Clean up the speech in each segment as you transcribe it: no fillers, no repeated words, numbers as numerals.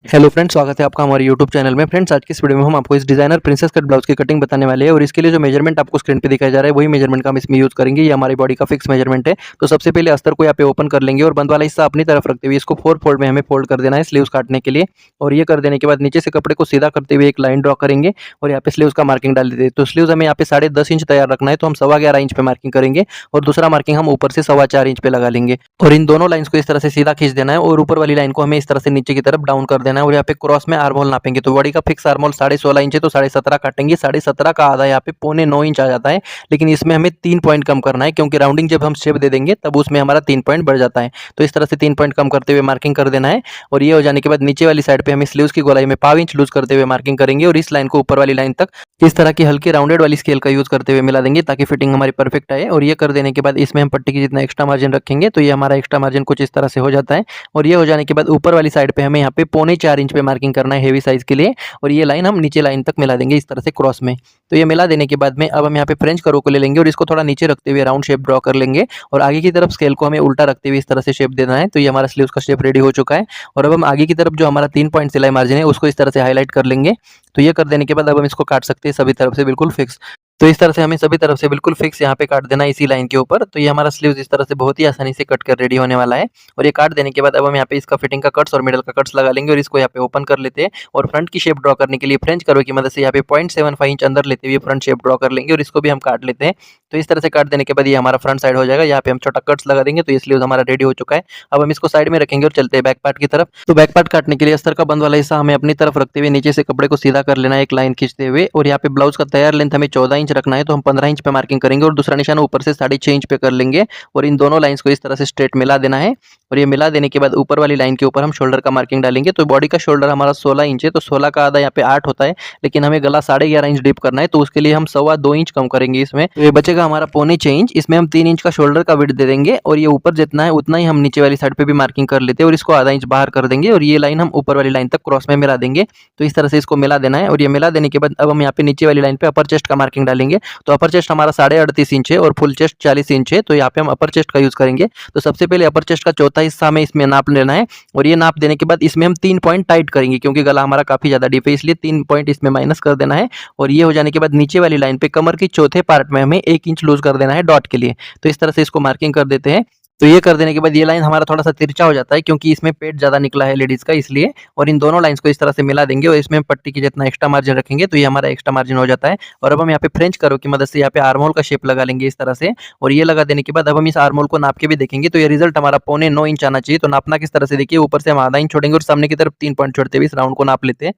Hello friends, स्वागत है आपका हमारे यूट्यूब चैनल में। फ्रेंड्स, आज की इस वीडियो में हम आपको इस डिजाइनर प्रिंसेस कट ब्लाउज की कटिंग बताने वाले हैं और इसके लिए जो मेजरमेंट आपको स्क्रीन पे दिखाया जा रहा है वही मेजरमेंट का हम इसमें यूज करेंगे। ये हमारी बॉडी का फिक्स मेजरमेंट है। तो सबसे पहले अस्तर को यहाँ पे ओपन कर लेंगे और बंद वाला हिस्सा अपनी तरफ रखते हुए इसको 4 फोल्ड में हमें फोल्ड कर देना है स्लीव्स काटने के लिए। और ये कर देने के बाद नीचे से कपड़े को सीधा करते हुए एक लाइन ड्रॉ करेंगे और यहाँ पे स्लीव्स का मार्किंग डाल देते हैं। तो स्लीव्स हमें यहाँ पे 10.5 इंच तैयार रखना है, तो हम 11.25 इंच पे मार्किंग करेंगे और दूसरा मार्किंग हम ऊपर से 4.25 इंच पे लगा लेंगे। और इन दोनों लाइंस को इस तरह से सीधा खींच देना है और ऊपर वाली लाइन को हमें इस तरह से नीचे की तरफ डाउन कर देना है। और यहाँ पे क्रॉस में आर्म होल नापेंगे। तो बॉडी का फिक्स आर्म होल 16.5 इंच है, तो 17.5 काटेंगे। 17.5 का आधा यहाँ पे 9.25 इंच आ जाता है, लेकिन इसमें हमें 3 पॉइंट कम करना है क्योंकि राउंडिंग जब हम शेप दे देंगे तब उसमें हमारा 3 पॉइंट बढ़ जाता है। तो इस तरह से 3 पॉइंट कम करते हुए मार्किंग कर देना है। और ये हो जाने के बाद नीचे वाली साइड पे हम स्लीव्स की गोलाई में 5 इंच लूज करते हुए मार्किंग करेंगे और इस लाइन को ऊपर वाली लाइन तक इस तरह की हल्की राउंडेड वाली स्केल का यूज करते हुए मिला देंगे ताकि फिटिंग हमारी परफेक्ट आए। और ये कर देने के बाद इसमें हम पट्टी की जितना एक्स्ट्रा मार्जिन रखेंगे तो ये हमारा एक्स्ट्रा मार्जिन कुछ इस तरह से हो जाता है। और ये हो जाने के बाद ऊपर वाली साइड पे हमें यहाँ पे 3.25 इंच पे मार्किंग करना है हेवी साइज के लिए। और ये लाइन हम नीचे लाइन तक मिला देंगे इस तरह से क्रॉस में। तो ये मिला देने के बाद में अब हम यहाँ पे फ्रेंच कर्व को ले लेंगे और इसको थोड़ा नीचे रखते हुए राउंड शेप ड्रॉ कर लेंगे और आगे की तरफ स्केल को हमें उल्टा रखते हुए इस तरह से शेप देना है। तो ये हमारा स्लीव्स का शेप रेडी हो चुका है। और अब हम आगे की तरफ जो हमारा 3 पॉइंट सिलाई मार्जिन है उसको इस तरह से हाईलाइट कर लेंगे। तो ये कर देने के बाद अब हम इसको काट सकते हैं सभी तरफ से बिल्कुल फिक्स। तो इस तरह से हमें सभी तरफ से बिल्कुल फिक्स यहाँ पे काट देना है इसी लाइन के ऊपर। तो ये हमारा स्लीव्स इस तरह से बहुत ही आसानी से कट कर रेडी होने वाला है। और ये काट देने के बाद अब हम यहाँ पे इसका फिटिंग का कट्स और मिडल का कट्स लगा लेंगे और इसको यहाँ पे ओपन कर लेते हैं। और फ्रंट की शेप ड्रॉ करने के लिए फ्रेंच कर्व की मदद से यहाँ पे 0.75 इंच अंदर लेते हुए फ्रंट शेप ड्रॉ कर लेंगे और इसको भी हम काट लेते हैं। तो इस तरह से काट देने के बाद ये हमारा फ्रंट साइड हो जाएगा। यहाँ पे हम छोटा कट्स लगा देंगे। तो ये स्लीव्स हमारा रेडी हो चुका है। अब हम इसको साइड में रखेंगे और चलते हैं बैक पार्ट की तरफ। तो बैक पार्ट काटने के लिए अस्तर का बंद वाला हिस्सा हमें अपनी तरफ रखते हुए नीचे से कपड़े को सीधा कर लेना है एक लाइन खींचते हुए। और यहाँ पे ब्लाउज का तैयार लेंथ हमें 14 इंच रखना है, तो हम 15 इंच पे मार्किंग करेंगे और दूसरा निशान ऊपर से 6.5 इंच पे कर लेंगे। और इन दोनों लाइंस को इस तरह से स्ट्रेट मिला देना है। और ये मिला देने के बाद ऊपर वाली लाइन के ऊपर हम शोल्डर का मार्किंग डालेंगे। तो बॉडी का शोल्डर हमारा 16 इंच है, तो 16 का आधा यहाँ पे 8 होता है, लेकिन हमें गला 11.5 इंच डीप करना है। तो उसके लिए हम 2.25 इंच कम करेंगे इसमें। तो ये बचेगा हमारा 0.25 इंच। इसमें हम 3 इंच का शोल्डर का विड्थ दे देंगे और ये ऊपर जितना है उतना ही हम नीचे वाली साइड पे भी मार्किंग कर लेते हैं और इसको आधा इंच बाहर कर देंगे और ये लाइन हम ऊपर वाली लाइन तक क्रॉस में मिला देंगे। तो इस तरह से इसको मिला देना है। और ये मिला देने के बाद अब हम यहाँ पे नीचे वाली लाइन पे अपर चेस्ट का मार्किंग डालेंगे। तो अपर चेस्ट हमारा 38.5 इंच है और फुल चेस्ट 40 इंच है, तो यहाँ पे हम अपर चेस्ट का यूज करेंगे। तो सबसे पहले अपर चेस्ट का चौथा हिस्सा हमें इसमें नाप लेना है और ये नाप देने के बाद इसमें हम 3 पॉइंट टाइट करेंगे क्योंकि गला हमारा काफी ज्यादा डीप है, इसलिए 3 पॉइंट इसमें माइनस कर देना है। और ये हो जाने के बाद नीचे वाली लाइन पे कमर की चौथे पार्ट में हमें 1 इंच लूज कर देना है डॉट के लिए। तो इस तरह से इसको मार्किंग कर देते हैं। तो ये कर देने के बाद ये लाइन हमारा थोड़ा सा तिरछा हो जाता है क्योंकि इसमें पेट ज़्यादा निकला है लेडीज़ का, इसलिए। और इन दोनों लाइंस को इस तरह से मिला देंगे और इसमें पट्टी की जितना एक्स्ट्रा मार्जिन रखेंगे तो ये हमारा एक्स्ट्रा मार्जिन हो जाता है। और अब हम यहाँ पे फ्रेंच कर्व की मदद से यहाँ पे आर्म होल का शेप लगा लेंगे इस तरह से। और ये लगा देने के बाद अब हम इस आर्म होल को नाप के भी देखेंगे। तो ये रिजल्ट हमारा 0.9 इंच आना चाहिए। तो नापना किस तरह से देखिए, ऊपर से हम आधा इंच छोड़ेंगे और सामने की तरफ 3 पॉइंट छोड़ते हुए इस राउंड को नाप लेते हैं।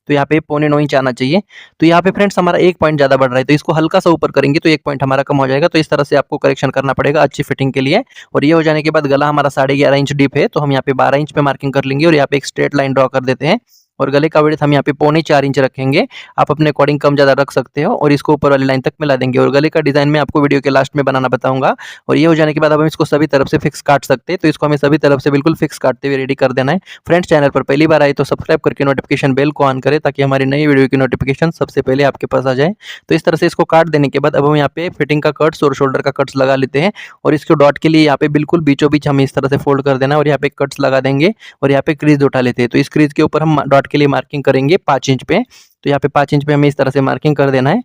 तो यहाँ पे 0.9 इंच आना चाहिए। तो यहाँ पे फ्रेंड्स हमारा 1 पॉइंट ज़्यादा बढ़ रहा है, तो इसको हल्का सा ऊपर करेंगे तो 1 पॉइंट हमारा कम हो जाएगा। तो इस तरह से आपको करेक्शन करना पड़ेगा अच्छी फिटिंग के लिए। और ये हो जाने के बाद गला हमारा 11.5 इंच डीप है, तो हम यहाँ पे 12 इंच पे मार्किंग कर लेंगे और यहाँ पे एक स्ट्रेट लाइन ड्रॉ कर देते हैं। और गले का विड्थ हम यहाँ पे 0.25 इंच रखेंगे। आप अपने अकॉर्डिंग कम ज़्यादा रख सकते हो और इसको ऊपर वाली लाइन तक मिला देंगे। और गले का डिज़ाइन मैं आपको वीडियो के लास्ट में बनाना बताऊंगा। और ये हो जाने के बाद अब हम इसको सभी तरफ से फिक्स काट सकते हैं। तो इसको हमें सभी तरफ से बिल्कुल फिक्स काटते हुए रेडी कर देना है। फ्रेंड्स, चैनल पर पहली बार आए तो सब्सक्राइब करके नोटिफिकेशन बेल को ऑन करें ताकि हमारी नई वीडियो की नोटिफिकेशन सबसे पहले आपके पास आ जाए। तो इस तरह से इसको काट देने के बाद अब हम यहाँ पे फिटिंग का कट्स और शोल्डर का कट्स लगा लेते हैं। और इसको डॉट के लिए यहाँ पे बिल्कुल बीचों बीच हमें इस तरह से फोल्ड कर देना है और यहाँ पे कट्स लगा देंगे और यहाँ पे क्रीज उठा लेते हैं। तो इस क्रीज के ऊपर हम डॉट के लिए मार्किंग करेंगे 5 इंच पे। तो यहाँ पे 5 इंच पे हमें इस तरह से मार्किंग कर देना है।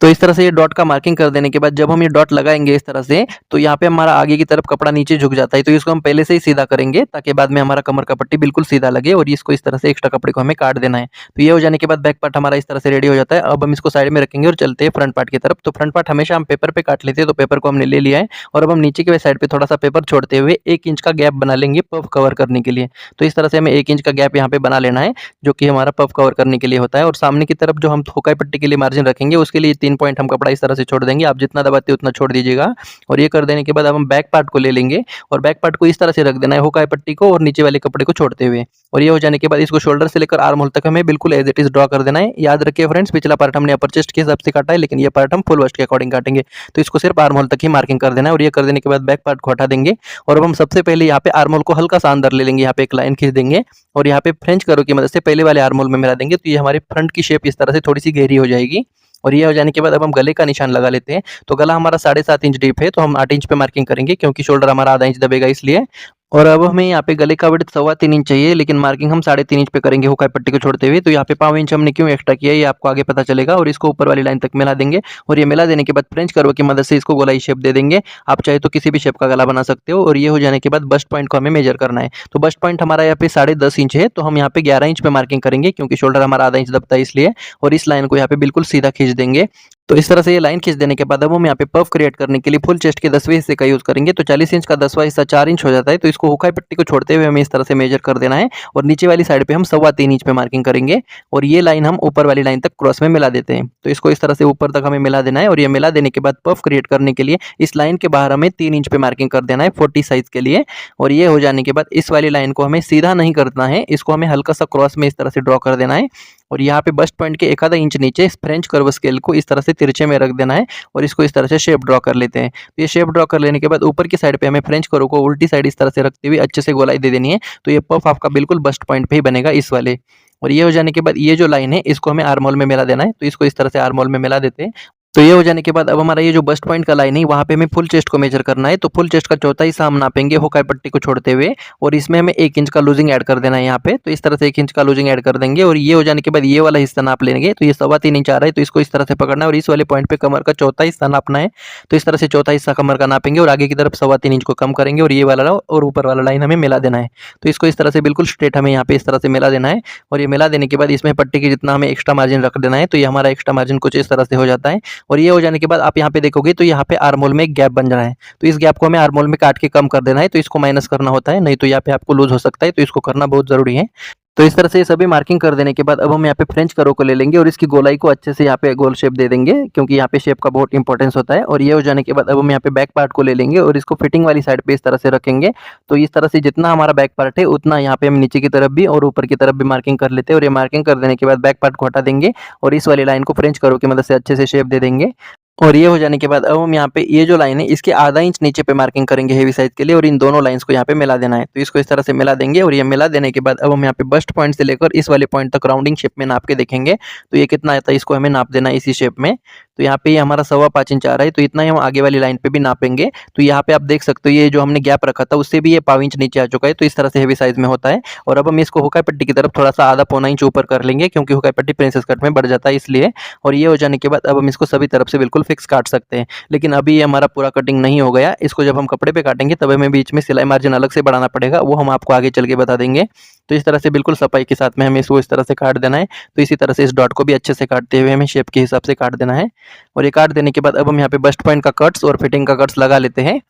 तो इस तरह से ये डॉट का मार्किंग कर देने के बाद जब हम ये डॉट लगाएंगे इस तरह से, तो यहाँ पे हमारा आगे की तरफ कपड़ा नीचे झुक जाता है। तो इसको हम पहले से ही सीधा करेंगे ताकि बाद में हमारा कमर का पट्टी बिल्कुल सीधा लगे। और इसको इस तरह से एक्स्ट्रा कपड़े को हमें काट देना है। तो ये हो जाने के बाद बैक पार्ट हमारा इस तरह से रेडी हो जाता है। अब हम इसको साइड में रखेंगे और चलते हैं फ्रंट पार्ट की तरफ। तो फ्रंट पार्ट हमेशा हम पेपर पे काट लेते हैं, तो पेपर को हमने ले लिया है। और अब हम नीचे के साइड पे थोड़ा सा पेपर छोड़ते हुए 1 इंच का गैप बना लेंगे पफ कवर करने के लिए। तो इस तरह से हमें 1 इंच का गैप यहाँ पे बना लेना है जो कि हमारा पफ कवर करने के लिए होता है। और सामने की तरफ जो हम हुकाई पट्टी के लिए मार्जिन रखेंगे उसके लिए 3 पॉइंट हम कपड़ा इस तरह से छोड़ देंगे। आप जितना दबाते उतना छोड़ दीजिएगा। और ये कर देने के बाद अब हम बैक पार्ट को ले लेंगे और बैक पार्ट को इस तरह से रख देना है हुकाई पट्टी को और नीचे वाले कपड़े को छोड़ते हुए। और ये हो जाने के बाद इसको शोल्डर से लेकर आर्म होल तक हमें बिल्कुल एज इट इज ड्रॉ कर देना है। याद रखिए फ्रेंड्स, पिछला पार्ट हमने अपर चेस्ट के हिसाब से काटा है, लेकिन ये पार्ट हम फुल वेस्ट के अकॉर्डिंग काटेंगे। तो इसको सिर्फ आर्म होल तक ही मार्किंग कर देना है। और ये कर देने के बाद बैक पार्ट को हटा देंगे। और अब हम सबसे पहले यहाँ पे आर्म होल को हल्का सा अंदर ले लेंगे, यहाँ पे एक लाइन खींच देंगे और यहाँ पे फ्रेंच कर्व की मदद से पहले वाले आर्म होल में मिला देंगे। तो ये हमारे फ्रंट की शेप इस तरह से थोड़ी सी गहरी हो जाएगी। और ये हो जाने के बाद अब हम गले का निशान लगा लेते हैं। तो गला हमारा 7.5 इंच डीप है, तो हम 8 इंच पे मार्किंग करेंगे क्योंकि शोल्डर हमारा आधा इंच दबेगा इसलिए। और अब हमें यहाँ पे गले का विड्थ 3.25 इंच चाहिए, लेकिन मार्किंग हम 3.5 इंच पे करेंगे हुक पट्टी को छोड़ते हुए। तो यहाँ पे 5 इंच हमने क्यों एक्स्ट्रा किया है ये आपको आगे पता चलेगा। और इसको ऊपर वाली लाइन तक मिला देंगे और ये मिला देने के बाद फ्रेंच कर्व की मदद से इसको गोलाई शेप दे देंगे। आप चाहे तो किसी भी शेप का गला बना सकते हो। और ये हो जाने के बाद बस्ट पॉइंट को हमें मेजर करना है। तो बस्ट पॉइंट हमारा यहाँ पे 10.5 इंच है, तो हम यहाँ पे 11 इंच पे मार्किंग करेंगे, क्योंकि शोल्डर हमारा आधा इंच दबता है इसलिए। और इस लाइन को यहाँ पे बिल्कुल सीधा खींच देंगे। तो इस तरह से ये लाइन खींच देने के बाद अब हम यहाँ पे पफ क्रिएट करने के लिए फुल चेस्ट के 10वें हिस्से का यूज करेंगे। तो 40 इंच का 10वां हिस्सा 4 इंच हो जाता है। तो इसको हुकाई पट्टी को छोड़ते हुए हमें इस तरह से मेजर कर देना है और नीचे वाली साइड पे हम 3.25 इंच पे मार्किंग करेंगे और ये लाइन हम ऊपर वाली लाइन तक क्रॉस में मिला देते हैं। तो इसको इस तरह से ऊपर तक हमें मिला देना है और ये मिला देने के बाद पफ क्रिएट करने के लिए इस लाइन के बाहर हमें 3 इंच पे मार्किंग कर देना है 40 साइज के लिए। और ये हो जाने के बाद इस वाली लाइन को हमें सीधा नहीं करना है, इसको हमें हल्का सा क्रॉस में इस तरह से ड्रॉ कर देना है। और यहाँ पे बस्ट पॉइंट के 1 आधा इंच नीचे इस फ्रेंच कर्व स्केल को इस तरह से तिरछे में रख देना है और इसको इस तरह से शेप ड्रॉ कर लेते हैं। तो ये शेप ड्रॉ कर लेने के बाद ऊपर की साइड पे हमें फ्रेंच कर्व को उल्टी साइड इस तरह से रखते हुए अच्छे से गोलाई दे देनी है। तो ये पफ आपका बिल्कुल बस्ट पॉइंट पे ही बनेगा इस वाले। और ये हो जाने के बाद ये जो लाइन है इसको हमें आर्म होल में मिला देना है। तो इसको इस तरह से आर्म होल में मिला देते हैं। तो ये हो जाने के बाद अब हमारा ये जो बस्ट पॉइंट का लाइन है वहाँ पे हमें फुल चेस्ट को मेजर करना है। तो फुल चेस्ट का चौथा हिस्सा हम नापेंगे हुकाई पट्टी को छोड़ते हुए और इसमें हमें 1 इंच का लूजिंग ऐड कर देना है यहाँ पे। तो इस तरह से 1 इंच का लूजिंग ऐड कर देंगे और ये हो जाने के बाद ये वाला हिस्सा नाप लेंगे। तो ये 3.25 इंच आ रहा है, तो इसको इस तरह से पकड़ना है और इस वाले पॉइंट पे कमर का चौथा हिस्सा नापना है। तो इस तरह से चौथा हिस्सा कमर का नापेंगे और आगे की तरफ 3.25 इंच को कम करेंगे और ये वाला और ऊपर वाला लाइन हमें मिला देना है। तो इसको इस तरह से बिल्कुल स्ट्रेट हमें यहाँ पे इस तरह से मिला देना है और ये मिला देने के बाद इसमें पट्टी की जितना हमें एक्स्ट्रा मार्जिन रख देना है। तो ये हमारा एक्स्ट्रा मार्जिन कुछ इस तरह से हो जाता है। और ये हो जाने के बाद आप यहाँ पे देखोगे तो यहाँ पे आर्म होल में एक गैप बन रहा है। तो इस गैप को हमें आर्म होल में काट के कम कर देना है। तो इसको माइनस करना होता है, नहीं तो यहाँ पे आपको लूज हो सकता है। तो इसको करना बहुत जरूरी है। तो इस तरह से सभी मार्किंग कर देने के बाद अब हम यहाँ पे फ्रेंच कर्व को ले लेंगे और इसकी गोलाई को अच्छे से यहाँ पे गोल शेप दे देंगे, क्योंकि यहाँ पे शेप का बहुत इंपॉर्टेंस होता है। और ये हो जाने के बाद अब हम यहाँ पे बैक पार्ट को ले लेंगे और इसको फिटिंग वाली साइड पे इस तरह से रखेंगे। तो इस तरह से जितना हमारा बैक पार्ट है उतना यहाँ पे हम नीचे की तरफ भी और ऊपर की तरफ भी मार्किंग कर लेते हैं। और ये मार्किंग कर देने के बाद बैक पार्ट को हटा देंगे और इस वाली लाइन को फ्रेंच कर्व की मदद से अच्छे से शेप दे देंगे। और ये हो जाने के बाद अब हम यहाँ पे ये जो लाइन है इसके आधा इंच नीचे पे मार्किंग करेंगे हेवी साइज के लिए और इन दोनों लाइंस को यहाँ पे मिला देना है। तो इसको इस तरह से मिला देंगे और ये मिला देने के बाद अब हम यहाँ पे बस्ट पॉइंट से लेकर इस वाले पॉइंट तक राउंडिंग शेप में नाप के देखेंगे। तो ये कितना आता है इसको हमें नाप देना है इसी शेप में। तो यहाँ पे ये हमारा 5.25 इंच आ रहा है, तो इतना ही हम आगे वाली लाइन पे भी नापेंगे। तो यहाँ पे आप देख सकते हो ये जो हमने गैप रखा था उससे भी ये 1.5 इंच नीचे आ चुका है। तो इस तरह से हेवी साइज में होता है। और अब हम इसको हुकाई पट्टी की तरफ थोड़ा सा आधा पौना इंच ऊपर कर लेंगे, क्योंकि हुकाई पट्टी प्रिंसेस कट में बढ़ जाता है इसलिए। और ये हो जाने के बाद अब हम इसको सभी तरफ से बिल्कुल फिक्स काट सकते हैं। लेकिन अभी ये हमारा पूरा कटिंग नहीं हो गया, इसको जब हम कपड़े पे काटेंगे तब हमें बीच में सिलाई मार्जिन अलग से बढ़ाना पड़ेगा, वो हम आपको आगे चल के बता देंगे। तो इस तरह से बिल्कुल सफाई के साथ में हमें इसको इस तरह से काट देना है। तो इसी तरह से इस डॉट को भी अच्छे से काटते हुए हमें शेप के हिसाब से काट देना है। और ये काट देने के बाद अब हम यहाँ पे बस्ट पॉइंट का कट्स और फिटिंग का कट्स लगा लेते हैं।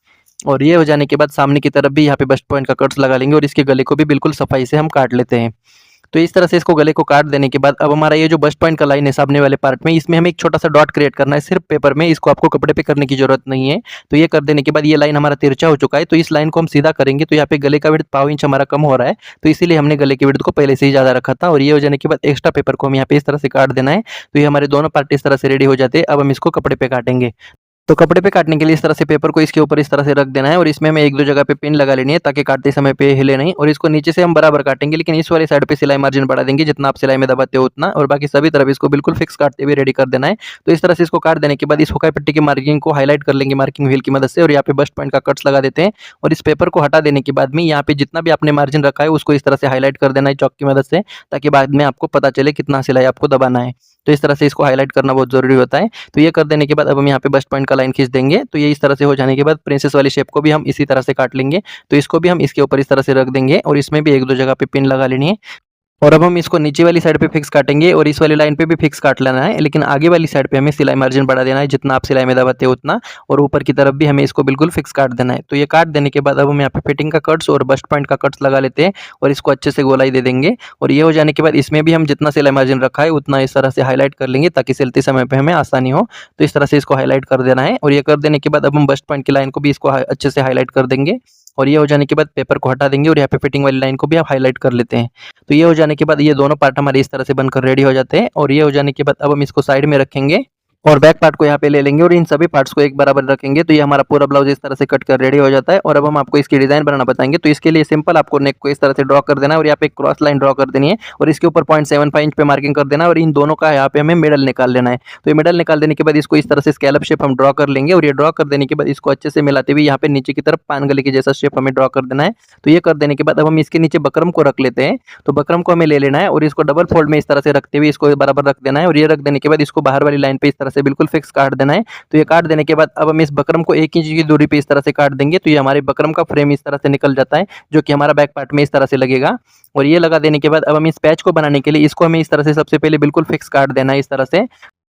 और ये हो जाने के बाद सामने की तरफ भी यहाँ पे बस्ट पॉइंट का कट्स लगा लेंगे और इसके गले को भी बिल्कुल सफाई से हम काट लेते हैं। तो इस तरह से इसको गले को काट देने के बाद अब हमारा ये जो बस्ट पॉइंट का लाइन है सामने वाले पार्ट में, इसमें हमें एक छोटा सा डॉट क्रिएट करना है सिर्फ पेपर में। इसको आपको कपड़े पे करने की जरूरत नहीं है। तो ये कर देने के बाद ये लाइन हमारा तिरछा हो चुका है, तो इस लाइन को हम सीधा करेंगे। तो यहाँ पे गले का विड्थ 1.5 इंच हमारा कम हो रहा है, तो इसीलिए हमने गले के विड्थ को पहले से ही ज्यादा रखा था। और ये हो जाने के बाद एक्स्ट्रा पेपर को हम यहाँ पे इस तरह से काट देना है। तो ये हमारे दोनों पार्ट इस तरह से रेडी हो जाते हैं। अब हम इसको कपड़े पे काटेंगे। तो कपड़े पे काटने के लिए इस तरह से पेपर को इसके ऊपर इस तरह से रख देना है और इसमें हमें 1-2 जगह पे पिन लगा लेनी है, ताकि काटते समय पे हिले नहीं। और इसको नीचे से हम बराबर काटेंगे, लेकिन इस वाली साइड पे सिलाई मार्जिन बढ़ा देंगे जितना आप सिलाई में दबाते हो उतना, और बाकी सभी तरफ इसको बिल्कुल फिक्स काटते हुए रेडी कर देना है। तो इस तरह से इसको काट देने के बाद इस हुकाई पट्टी की मार्किंग को हाईलाइट कर लेंगे मार्किंग व्हील की मदद से, और यहाँ पे बस्ट पॉइंट का कट्स लगा देते हैं। और इस पेपर को हटा देने के बाद में यहाँ पे जितना भी आपने मार्जिन रखा है उसको इस तरह से हाईलाइट कर देना है चौक की मदद से, ताकि बाद में आपको पता चले कितना सिलाई आपको दबाना है। तो इस तरह से इसको हाईलाइट करना बहुत जरूरी होता है। तो ये कर देने के बाद अब हम यहाँ पे बस्ट पॉइंट का लाइन खींच देंगे। तो ये इस तरह से हो जाने के बाद प्रिंसेस वाली शेप को भी हम इसी तरह से काट लेंगे। तो इसको भी हम इसके ऊपर इस तरह से रख देंगे और इसमें भी 1-2 जगह पे पिन लगा लेनी है। और अब हम इसको नीचे वाली साइड पे फिक्स काटेंगे और इस वाली लाइन पे भी फिक्स काट लेना है, लेकिन आगे वाली साइड पे हमें सिलाई मार्जिन बढ़ा देना है जितना आप सिलाई में दबाते हो उतना, और ऊपर की तरफ भी हमें इसको बिल्कुल फिक्स काट देना है। तो ये काट देने के बाद अब हम यहाँ पे फिटिंग का कट्स और बस्ट पॉइंट का कट्स लगा लेते हैं और इसको अच्छे से गोलाई दे देंगे। और ये हो जाने के बाद इसमें भी हम जितना सिलाई मार्जिन रखा है उतना इस तरह से हाईलाइट कर लेंगे, ताकि सिलते समय पे हमें आसानी हो। तो इस तरह से इसको हाईलाइट कर देना है और ये कर देने के बाद अब हम बस्ट पॉइंट की लाइन को भी इसको अच्छे से हाईलाइट कर देंगे। और ये हो जाने के बाद पेपर को हटा देंगे और यहाँ पे फिटिंग वाली लाइन को भी आप हाईलाइट कर लेते हैं। तो ये हो जाने के बाद ये दोनों पार्ट हमारे इस तरह से बनकर रेडी हो जाते हैं। और ये हो जाने के बाद अब हम इसको साइड में रखेंगे। और बैक पार्ट को यहाँ पे ले लेंगे और इन सभी पार्ट्स को एक बराबर रखेंगे। तो ये हमारा पूरा ब्लाउज इस तरह से कट कर रेडी हो जाता है। और अब हम आपको इसकी डिज़ाइन बनाना बताएंगे। तो इसके लिए सिंपल आपको नेक को इस तरह से ड्रॉ कर देना है और यहाँ पे एक क्रॉस लाइन ड्रॉ कर देनी है और इसके ऊपर 0.75 इंच पे मार्किंग कर देना है और इन दोनों का यहाँ पे हमें मिडल निकाल लेना है। तो ये मिडल निकाल देने के बाद इसको इस तरह से स्कैलप शेप हम ड्रॉ कर लेंगे और ये ड्रॉ कर देने के बाद इसको अच्छे से मिलाते हुए यहाँ पे नीचे की तरफ पान गले के जैसा शेप हमें ड्रॉ कर देना है। तो ये कर देने के बाद अब हम इसके नीचे बकरम को रख लेते हैं। तो बकरम को हमें ले लेना है और इसको डबल फोल्ड में इस तरह से रखते हुए इसको बराबर रख देना है और ये रख देने के बाद इसको बाहर वाली लाइन पे इस तरह से बिल्कुल फिक्स काट देना है। तो ये काट देने के बाद अब हम इस बकरम को 1 इंच की दूरी पे इस तरह से काट देंगे। तो ये हमारे बकरम का फ्रेम इस तरह से निकल जाता है, जो कि हमारा बैक पार्ट में इस तरह से लगेगा। और ये लगा देने के बाद अब हम इस पैच को बनाने के लिए इसको हमें इस तरह से सबसे पहले बिल्कुल फिक्स काट देना है इस तरह से।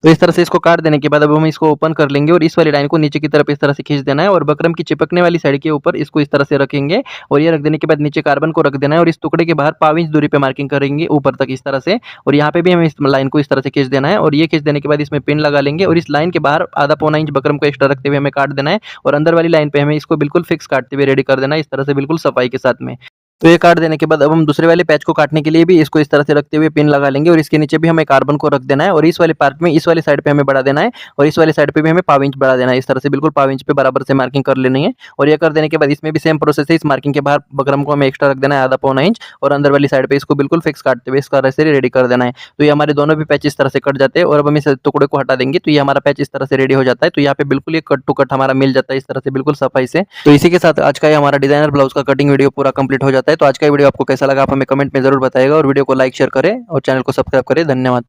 तो इस तरह से इसको काट देने के बाद अब हम इसको ओपन कर लेंगे और इस वाली लाइन को नीचे की तरफ इस तरह से खींच देना है और बकरम की चिपकने वाली साइड के ऊपर इसको इस तरह से रखेंगे और ये रख देने के बाद नीचे कार्बन को रख देना है और इस टुकड़े के बाहर 5 इंच दूरी पे मार्किंग करेंगे ऊपर तक इस तरह से। और यहाँ पे भी हमें इस लाइन को इस तरह से खींच देना है और ये खींच देने के बाद इसमें पिन लगा लेंगे और इस लाइन के बाहर आधा पौना इंच बकरम को एक्स्ट्रा रखते हुए हमें काट देना है और अंदर वाली लाइन पे हमें इसको बिल्कुल फिक्स काटते हुए रेडी कर देना है इस तरह से बिल्कुल सफाई के साथ में। तो ये काट देने के बाद अब हम दूसरे वाले पैच को काटने के लिए भी इसको इस तरह से रखते हुए पिन लगा लेंगे और इसके नीचे भी हमें कार्बन को रख देना है और इस वाले पार्ट में इस वाली साइड पे हमें बढ़ा देना है और इस वाली साइड पे भी हमें 5 इंच बढ़ा देना है इस तरह से बिल्कुल 5 इंच पे बराबर से मार्किंग कर लेनी है। और ये कर देने के बाद इसमें भी सेम प्रोसेस है, इस मार्किंग के बाहर बकरम को हमें एक्स्ट्रा रख देना है आधा पौना इंच और अंदर वाली साइड पे इसको बिल्कुल फिक्स काटते हुए इस तरह से रेडी कर देना है। तो ये हमारे दोनों भी पैच इस तरह से कट जाते हैं और अब हम इस टुकड़े को हटा देंगे। तो ये हमारा पैच इस तरह से रेडी हो जाता है। तो यहाँ पे बिल्कुल ये कट टू कट हमारा मिल जाता है इस तरह से बिल्कुल सफाई से। तो इसी के साथ आज का ये हमारा डिजाइनर ब्लाउज का कटिंग वीडियो पूरा कंप्लीट हो जाता है। तो आज का वीडियो आपको कैसा लगा आप हमें कमेंट में जरूर बताइएगा और वीडियो को लाइक शेयर करें और चैनल को सब्सक्राइब करें। धन्यवाद।